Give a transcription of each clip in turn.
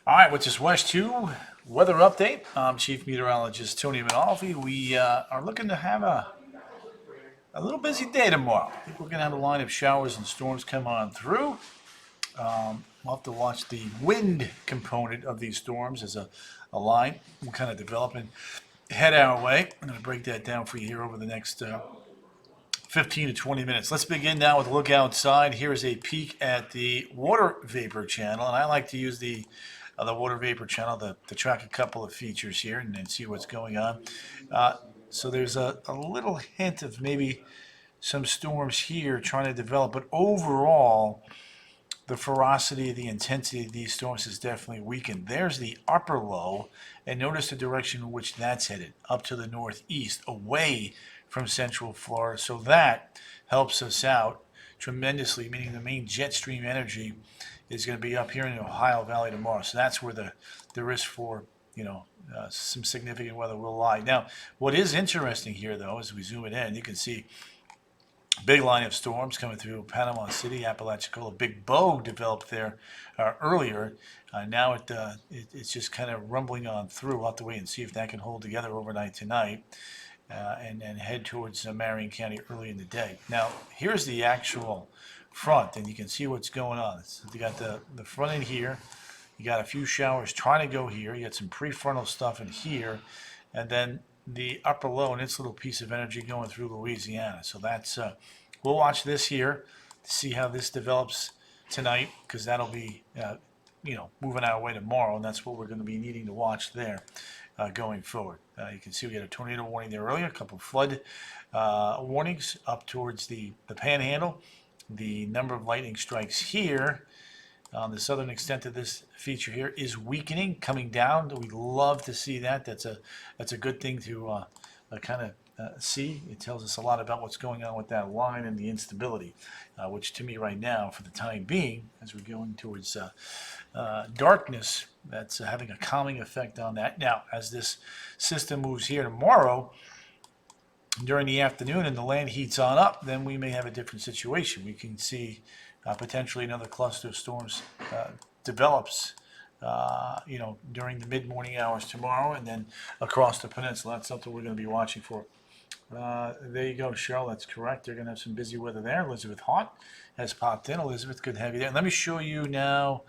All right, with this West 2 weather update, I'm Chief Meteorologist Tony Manalfi. We are looking to have a little busy day tomorrow. I think we're going to have a line of showers and storms come on through. We'll have to watch the wind component of these storms as a line will kind of develop and head our way. I'm going to break that down for you here over the next 15 to 20 minutes. Let's begin now with a look outside. Here is a peek at the water vapor channel, and I like to use the water vapor channel to track a couple of features here and see what's going on. So there's a little hint of maybe some storms here trying to develop, but overall, the ferocity, the intensity of these storms has definitely weakened. There's the upper low, and notice the direction in which that's headed, up to the northeast, away from central Florida. So that helps us out tremendously, meaning the main jet stream energy is going to be up here in the Ohio Valley tomorrow. So that's where the risk for, some significant weather will lie. Now, what is interesting here, though, as we zoom it in, you can see big line of storms coming through Panama City, Apalachicola. Big bow developed there earlier. Now it's just kind of rumbling on through. We'll have to wait and see if that can hold together overnight tonight and head towards Marion County early in the day. Now, here's the actual front, and you can see what's going on. You got the front end here. You got a few showers trying to go here. You got some prefrontal stuff in here, and then the upper low and its little piece of energy going through Louisiana. So that's we'll watch this here to see how this develops tonight, because that'll be moving our way tomorrow, and that's what we're going to be needing to watch there going forward. You can see we got a tornado warning there earlier, a couple of flood warnings up towards the panhandle. The number of lightning strikes here on the southern extent of this feature here is weakening, coming down. We love to see that. That's a good thing to kind of see. It tells us a lot about what's going on with that line and the instability, which to me right now, for the time being, as we're going towards darkness, that's having a calming effect on that. Now, as this system moves here tomorrow, during the afternoon and the land heats on up, then we may have a different situation. We can see potentially another cluster of storms develops during the mid-morning hours tomorrow and then across the peninsula. That's something we're going to be watching for. There you go, Cheryl. That's correct. They're going to have some busy weather there. Elizabeth Hart has popped in. Elizabeth, good to have you there. Let me show you now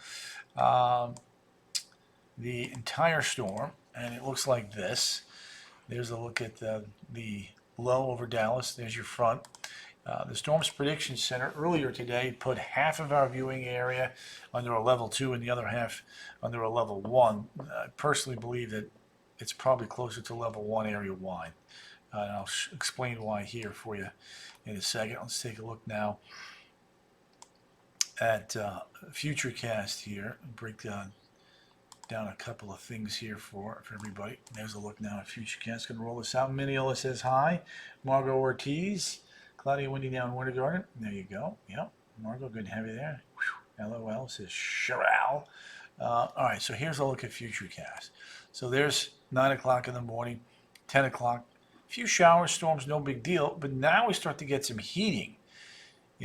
the entire storm, and it looks like this. There's a look at the low over Dallas. There's your front. The Storms Prediction Center earlier today put half of our viewing area under a level 2 and the other half under a level 1. I personally believe that it's probably closer to level 1 area wide. And I'll explain why here for you in a second. Let's take a look now at Futurecast here. Break down a couple of things here for everybody. There's a look now at Futurecast. Going to roll this out. Mineola says hi. Margot Ortiz. Cloudy, windy now in Winter Garden. There you go. Yep. Margot, good to have you there. Whew. LOL says Cheryl. All right, so here's a look at Futurecast. So there's 9 o'clock in the morning, 10 o'clock. A few showers, storms, no big deal. But now we start to get some heating,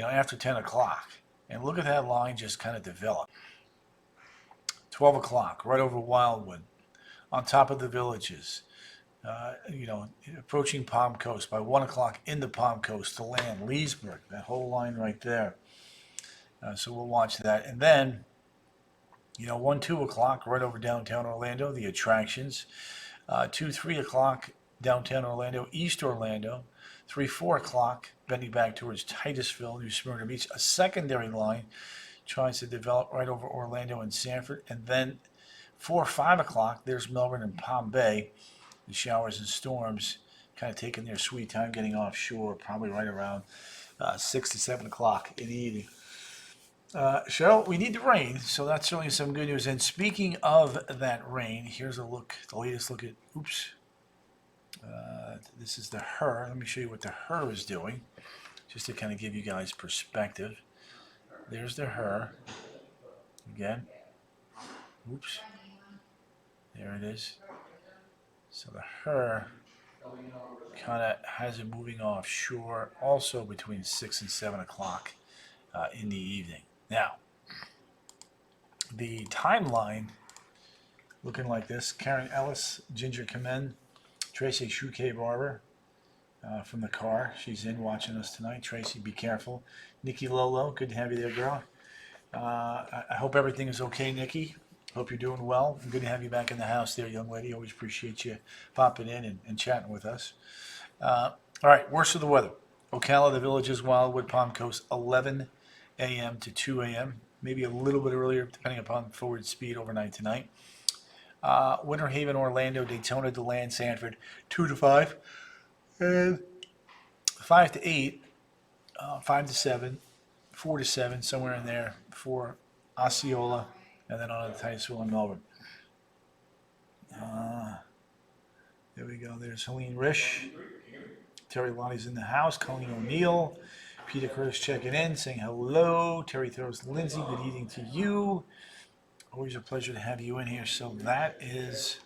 after 10 o'clock. And look at that line just kind of develop. 12 o'clock, right over Wildwood, on top of the villages. Approaching Palm Coast by 1 o'clock into Palm Coast to land, Leesburg, that whole line right there. So we'll watch that. And then, 1, 2 o'clock right over downtown Orlando, the attractions. 2, 3 o'clock downtown Orlando, East Orlando. 3, 4 o'clock bending back towards Titusville, New Smyrna Beach. A secondary line tries to develop right over Orlando and Sanford. And then 4, 5 o'clock, there's Melbourne and Palm Bay. The showers and storms kind of taking their sweet time getting offshore, probably right around 6 to 7 o'clock in the evening. Cheryl, we need the rain, so that's certainly some good news. And speaking of that rain, here's a look, the latest look at, this is the HER. Let me show you what the HER is doing, just to kind of give you guys perspective. There's the HER. Again. There it is. So the HER kind of has it moving offshore also between 6 and 7 o'clock in the evening. Now, the timeline looking like this. Karen Ellis, Ginger Kamen, Tracy Shuke Barber from the car. She's in watching us tonight. Tracy, be careful. Nikki Lolo, good to have you there, girl. I hope everything is okay, Nikki. Hope you're doing well. Good to have you back in the house there, young lady. Always appreciate you popping in and chatting with us. All right, worst of the weather. Ocala, the Villages, Wildwood, Palm Coast, 11 a.m. to 2 a.m. Maybe a little bit earlier, depending upon forward speed overnight tonight. Winter Haven, Orlando, Daytona, DeLand, Sanford, 2 to 5. And 5 to 8, 5 to 7, 4 to 7, somewhere in there for Osceola, and then on to Titusville and Melbourne. There we go. There's Helene Risch. Terry Lottie's in the house. Colleen O'Neill. Peter Curtis checking in, saying hello. Terry throws Lindsay, good evening to you. Always a pleasure to have you in here. So that is,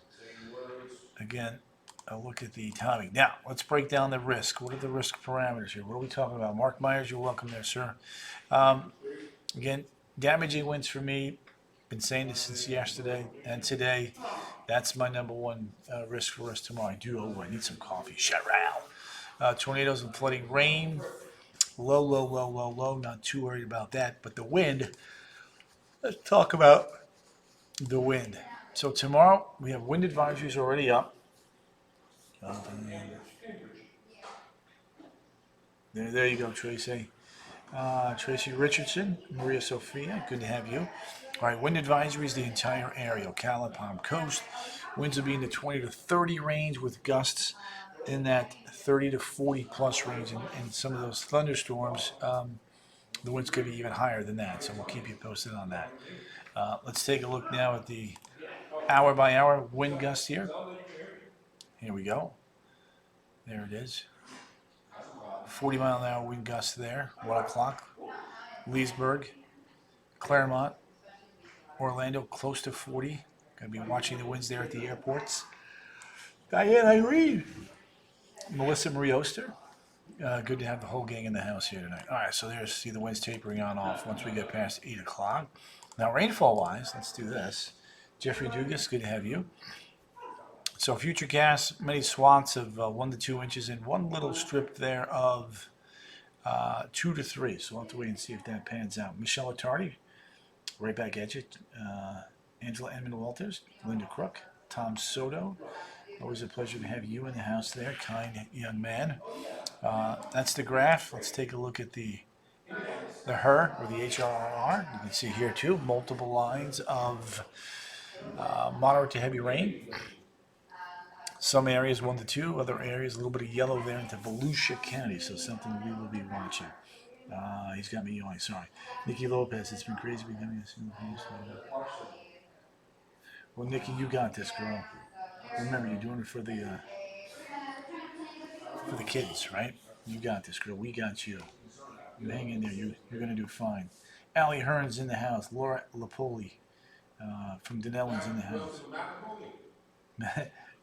again, a look at the timing. Now, let's break down the risk. What are the risk parameters here? What are we talking about? Mark Myers, you're welcome there, sir. Again, damaging winds for me. Been saying this since yesterday and today. That's my number one risk for us tomorrow. I need some coffee. Cheryl. Tornadoes and flooding, rain. Low, low, low, low, low. Not too worried about that. But the wind, let's talk about the wind. So tomorrow, we have wind advisories already up. There you go, Tracy. Tracy Richardson, Maria Sophia, good to have you. All right, wind advisories, the entire area, Ocala, Palm Coast. Winds will be in the 20 to 30 range with gusts in that 30 to 40 plus range. And some of those thunderstorms, the winds could be even higher than that. So we'll keep you posted on that. Let's take a look now at the hour by hour wind gusts here. Here we go. There it is. 40-mile-an-hour wind gusts there, 1 o'clock. Leesburg, Claremont, Orlando, close to 40. Going to be watching the winds there at the airports. Diane Irene, Melissa Marie Oster. Good to have the whole gang in the house here tonight. All right, so there's, see the winds tapering on off once we get past 8 o'clock. Now, rainfall-wise, let's do this. Jeffrey Dugas, good to have you. So future gas, many swaths of 1 to 2 inches, and one little strip there of 2 to 3. So we'll have to wait and see if that pans out. Michelle Attardi, right back at you. Angela Edmund Walters, Linda Crook, Tom Soto. Always a pleasure to have you in the house there, kind young man. That's the graph. Let's take a look at the HER, or the HRRR. You can see here too, multiple lines of moderate to heavy rain. Some areas 1 to 2, other areas a little bit of yellow there into Volusia County, so something we will be watching. He's got me yawning, sorry. Nikki Lopez, it's been crazy becoming a single face. Well, Nikki, you got this, girl. Remember, you're doing it for the kids, right? You got this, girl. We got you. You hang in there. You're going to do fine. Allie Hearn's in the house. Laura Lapoli from Denellan's in the house.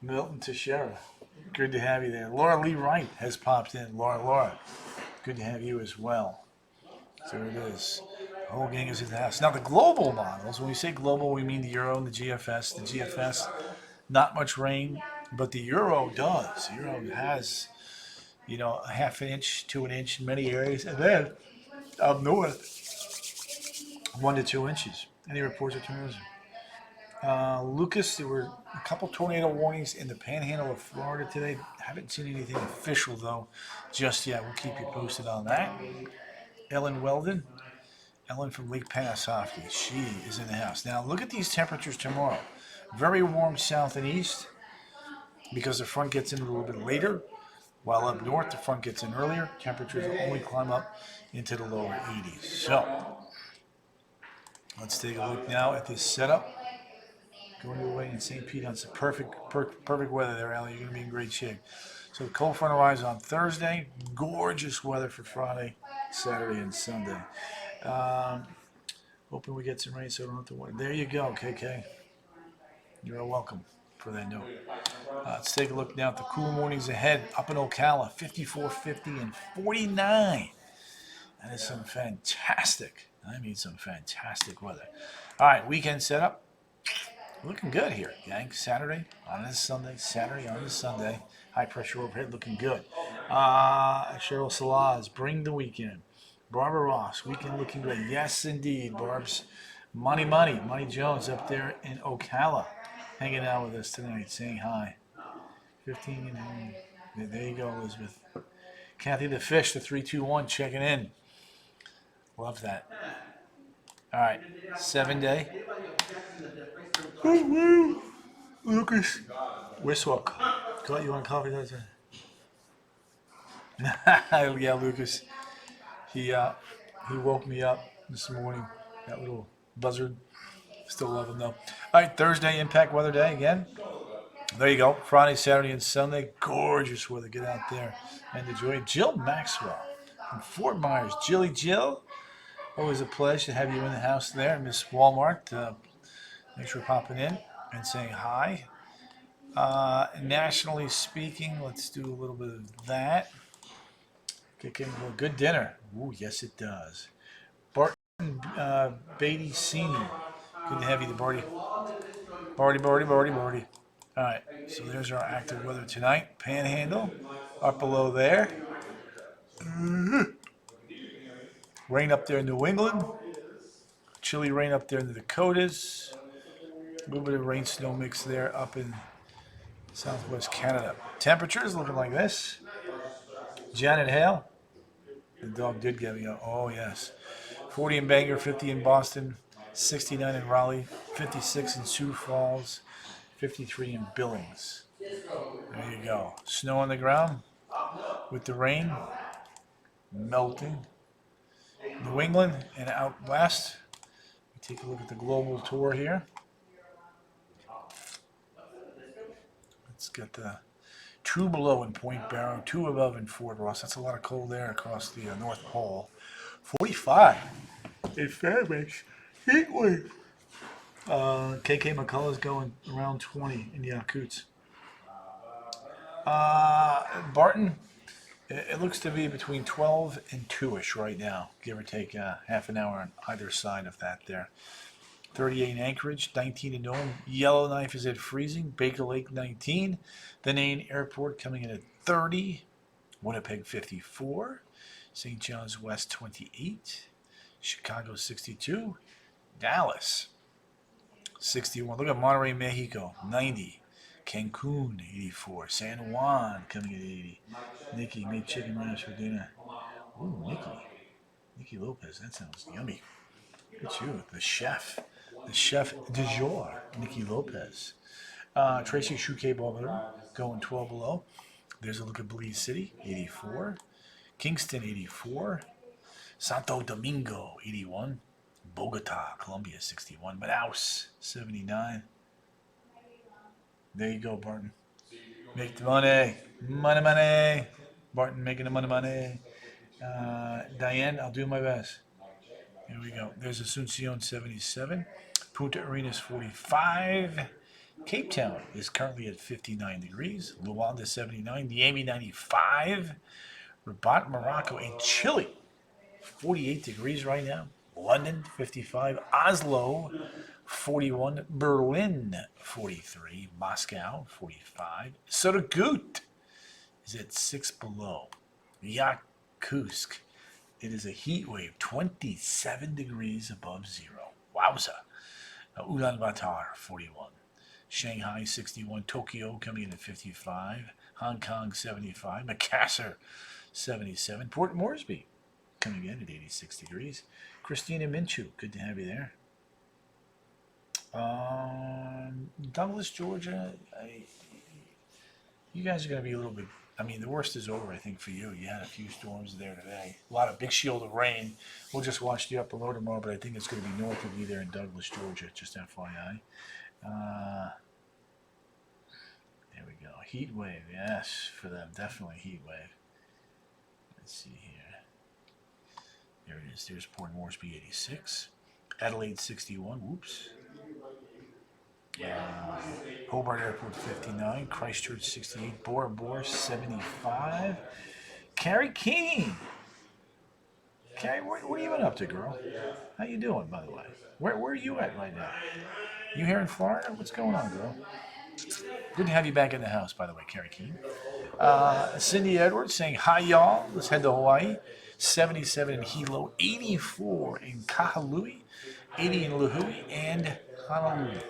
Milton Teixeira, good to have you there. Laura Lee Wright has popped in. Laura, good to have you as well. So it is. The whole gang is in the house. Now the global models, when we say global, we mean the Euro and the GFS. The GFS, not much rain, but the Euro does. The Euro has, a half an inch to an inch in many areas. And then up north, 1 to 2 inches. Any reports of tornadoes? Lucas, there were a couple tornado warnings in the panhandle of Florida today. Haven't seen anything official, though, just yet. We'll keep you posted on that. Ellen Weldon. Ellen from Lake Panasoffkee. She is in the house. Now, look at these temperatures tomorrow. Very warm south and east because the front gets in a little bit later, while up north, the front gets in earlier. Temperatures will only climb up into the lower 80s. So, let's take a look now at this setup. Going away in St. Pete on some perfect weather there, Allie. You're going to be in great shape. So the cold front arrives on Thursday. Gorgeous weather for Friday, Saturday, and Sunday. Hoping we get some rain so I don't have to worry. There you go, KK. You're welcome for that note. Let's take a look now at the cool mornings ahead. Up in Ocala, 54, 50, and 49. That is some fantastic weather. All right, weekend setup. looking good here, gang. Saturday on this Sunday, Saturday on this Sunday. High pressure overhead looking good. Cheryl Salaz, bring the weekend. Barbara Ross, weekend looking great. Yes, indeed, Barb's. Money Jones up there in Ocala, hanging out with us tonight, saying hi. 15 and there you go, Elizabeth. Kathy the Fish, the 321, checking in. Love that. All right, 7-day. Woo-woo. Lucas. Wiswalk. Caught you on coffee, doesn't it? Yeah, Lucas. He woke me up this morning. That little buzzard. Still love him though. All right, Thursday, Impact Weather Day again. There you go. Friday, Saturday, and Sunday. Gorgeous weather. Get out there and enjoy it. Jill Maxwell from Fort Myers. Jill. Always a pleasure to have you in the house there. Miss Walmart. Thanks for popping in and saying hi. Nationally speaking, let's do a little bit of that. Kick in a good dinner. Ooh, yes, it does. Barton Beatty Senior. Good to have you, Barty. Barty. All right, so there's our active weather tonight. Panhandle, up below there. Rain up there in New England. Chilly rain up there in the Dakotas. A little bit of rain snow mix there up in southwest Canada. Temperatures looking like this. Janet Hale. The dog did get me. Oh, yes. 40 in Bangor, 50 in Boston, 69 in Raleigh, 56 in Sioux Falls, 53 in Billings. There you go. Snow on the ground with the rain melting. New England and out west. Take a look at the global tour here. Let's get the 2 below in Point Barrow, 2 above in Fort Ross. That's a lot of cold air across the North Pole. 45 in Fairbanks. Heat wave. KK McCullough's going around 20 in Yakutsk. Barton, it looks to be between 12 and 2-ish right now, give or take half an hour on either side of that there. 38 in Anchorage, 19 in Nome. Yellowknife is at freezing. Baker Lake 19. The Nain Airport coming in at 30. Winnipeg 54. St. John's West 28. Chicago 62. Dallas 61. Look at Monterrey, Mexico 90. Cancun 84. San Juan coming at 80. Nikki made chicken ranch for dinner. Ooh, Nikki Lopez. That sounds yummy. Look at you, the chef du jour, Nikki Lopez. Tracy Chouquet Butler going 12 below. There's a look at Belize City, 84. Kingston, 84. Santo Domingo, 81. Bogota, Colombia, 61. Manaus, 79. There you go, Barton. Make the money. Money. Barton making the money. Diane, I'll do my best. Here we go. There's Asuncion 77. Punta Arenas 45. Cape Town is currently at 59 degrees. Luanda 79. Miami 95. Rabat, Morocco, and Chile 48 degrees right now. London 55. Oslo 41. Berlin 43. Moscow 45. Surgut is at 6 below. Yakutsk. It is a heat wave, 27 degrees above zero. Wowza. Ulaanbaatar, 41. Shanghai, 61. Tokyo coming in at 55. Hong Kong, 75. Makassar, 77. Port Moresby coming in at 86 degrees. Christina Minshew, good to have you there. Douglas, Georgia, you guys are going to be a little bit... I mean, the worst is over, I think, for you. You had a few storms there today. A lot of big shield of rain. We'll just watch the upper low tomorrow, but I think it's going to be north of you there in Douglas, Georgia, just FYI. There we go. Heat wave, yes, for them. Definitely heat wave. Let's see here. There it is. There's Port Moresby, 86. Adelaide, 61. Whoops. Hobart Airport 59, Christchurch 68, Bora Bora 75, Carrie King Carrie, what are you been up to, girl? How you doing, by the way? Where are you at right now? You here in Florida? What's going on, girl? Good to have you back in the house, by the way, Carrie Keene. Cindy Edwards saying, hi, y'all. Let's head to Hawaii. 77 in Hilo, 84 in Kahului, 80 in Lihue, and Honolulu.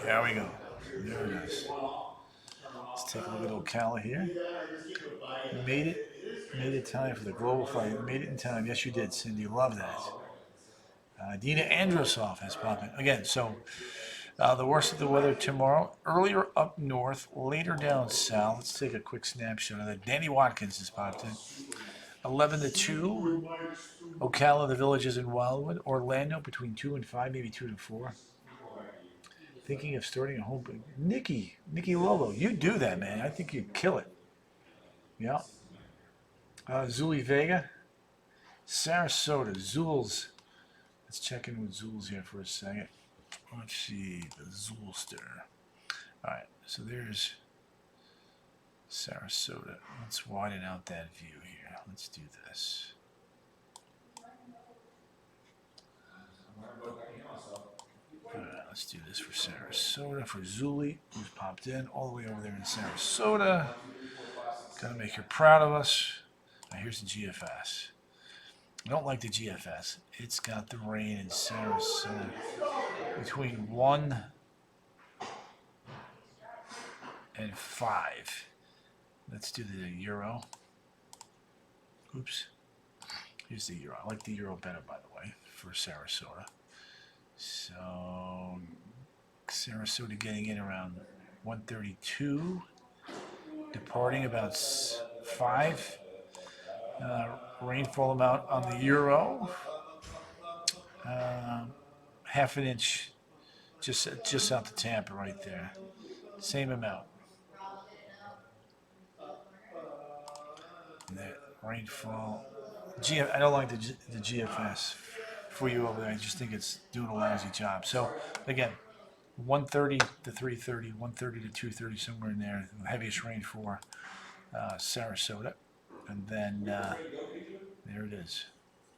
There we go. There it is. Let's take a look at Ocala here. Made it. Made it time for the global fight. Made it in time. Yes, you did, Cindy. Love that. Dina Androsoff has popped in. Again, so the worst of the weather tomorrow. Earlier up north, later down south. Let's take a quick snapshot of that. Danny Watkins has popped in. 11 to 2. Ocala, the Villages in Wildwood. Orlando between 2 and 5, maybe 2 to 4. Thinking of starting a home. Nikki Lolo, you do that, man. I think you'd kill it. Yeah. Zuli Vega. Sarasota. Zul's. Let's check in with Zul's here for a second. Let's see. The Zulster. All right. So there's Sarasota. Let's widen out that view here. Let's do this. Let's do this for Sarasota, for Zuli, who's popped in all the way over there in Sarasota. Gotta make her proud of us. Now here's the GFS. I don't like the GFS. It's got the rain in Sarasota between 1 and 5. Let's do the euro. Oops. Here's the euro. I like the euro better, by the way, for Sarasota. So Sarasota getting in around 132, departing about 5. Rainfall amount on the euro, half an inch, just out to Tampa right there. Same amount. And the rainfall. I don't like the GFS for you over there. I just think it's doing a lousy job. So again, 130 to 330, 130 to 230, somewhere in there. The heaviest rain for Sarasota, and then there it is.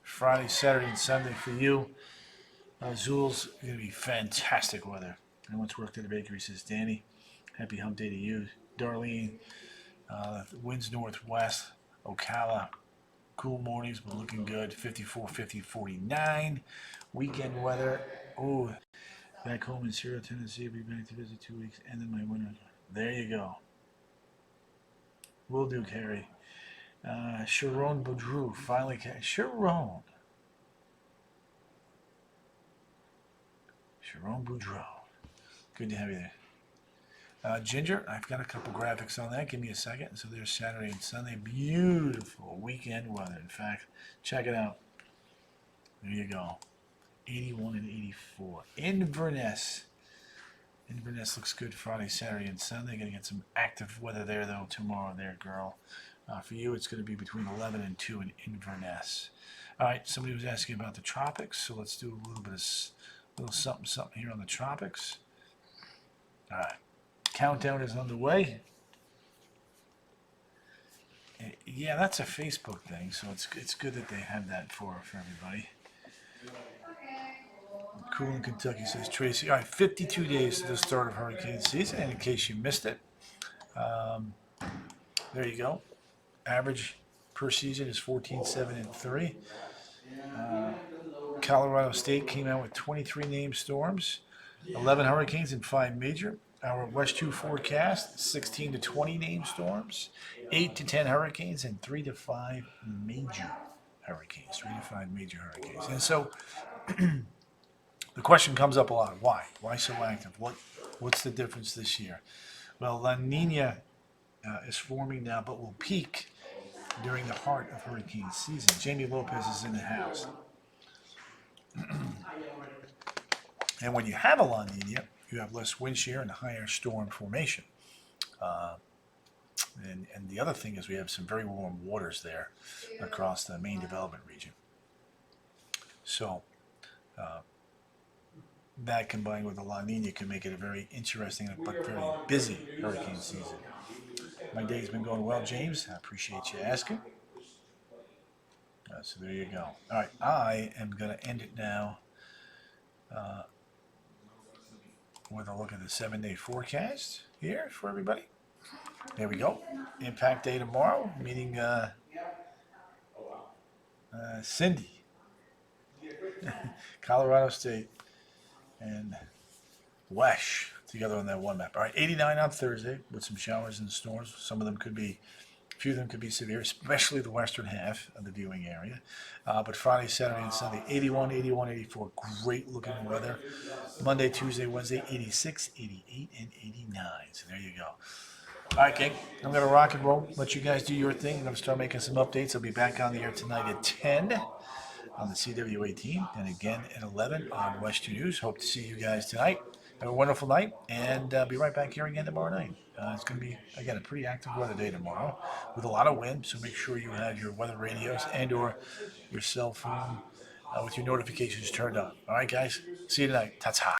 Friday, Saturday, and Sunday for you. Zul's going to be fantastic weather. I once worked at a bakery, says Danny. Happy hump day to you. Darlene, winds northwest. Ocala, cool mornings, but looking good. 54, 50, 49. Weekend weather. Oh, back home in Seattle, Tennessee. I'll be back to visit 2 weeks. Ended my winter. There you go. Will do, Carrie. Sharon Boudreau, finally. Sharon Boudreau. Good to have you there. Ginger, I've got a couple graphics on that. Give me a second. So there's Saturday and Sunday. Beautiful weekend weather. In fact, check it out. There you go. 81 and 84. Inverness. Inverness looks good Friday, Saturday, and Sunday. Going to get some active weather there, though, tomorrow there, girl. For you, it's going to be between 11 and 2 in Inverness. All right, somebody was asking about the tropics, so let's do a little bit of little something here on the tropics. All right, countdown is underway. Yeah, that's a Facebook thing, so it's good that they have that for everybody. Cool in Kentucky, says Tracy. All right, 52 days to the start of hurricane season, and in case you missed it, there you go. Average per season is 14, 7, and 3. Colorado State came out with 23 named storms, 11 hurricanes, and 5 major. Our West 2 forecast, 16 to 20 named storms, 8 to 10 hurricanes, and 3 to 5 major hurricanes. 3 to 5 major hurricanes. And so the question comes up a lot. Why? Why so active? What's the difference this year? Well, La Nina is forming now, but will peak during the heart of hurricane season. Jamie Lopez is in the house. And when you have a La Nina, you have less wind shear and higher storm formation. And the other thing is we have some very warm waters there across the main development region. So that combined with the La Nina can make it a very interesting but very busy hurricane season. My day's been going well, James. I appreciate you asking. So there you go. All right, I am going to end it now with a look at the 7-day forecast here for everybody. There we go. Impact day tomorrow, meeting Cindy, Colorado State, and Wesh together on that one map. All right, 89 on Thursday with some showers and storms. Some of them could be, a few of them could be severe, especially the western half of the viewing area. But Friday, Saturday, and Sunday, 81, 81, 84. Great looking weather. Monday, Tuesday, Wednesday, 86, 88, and 89. So there you go. All right, gang. I'm going to rock and roll. Let you guys do your thing. I'm going to start making some updates. I'll be back on the air tonight at 10 on the CW18 and again at 11 on West 2 News. Hope to see you guys tonight. Have a wonderful night, and be right back here again tomorrow night. It's going to be, again, a pretty active weather day tomorrow with a lot of wind, so make sure you have your weather radios and or your cell phone with your notifications turned on. All right, guys. See you tonight. Ta-ta.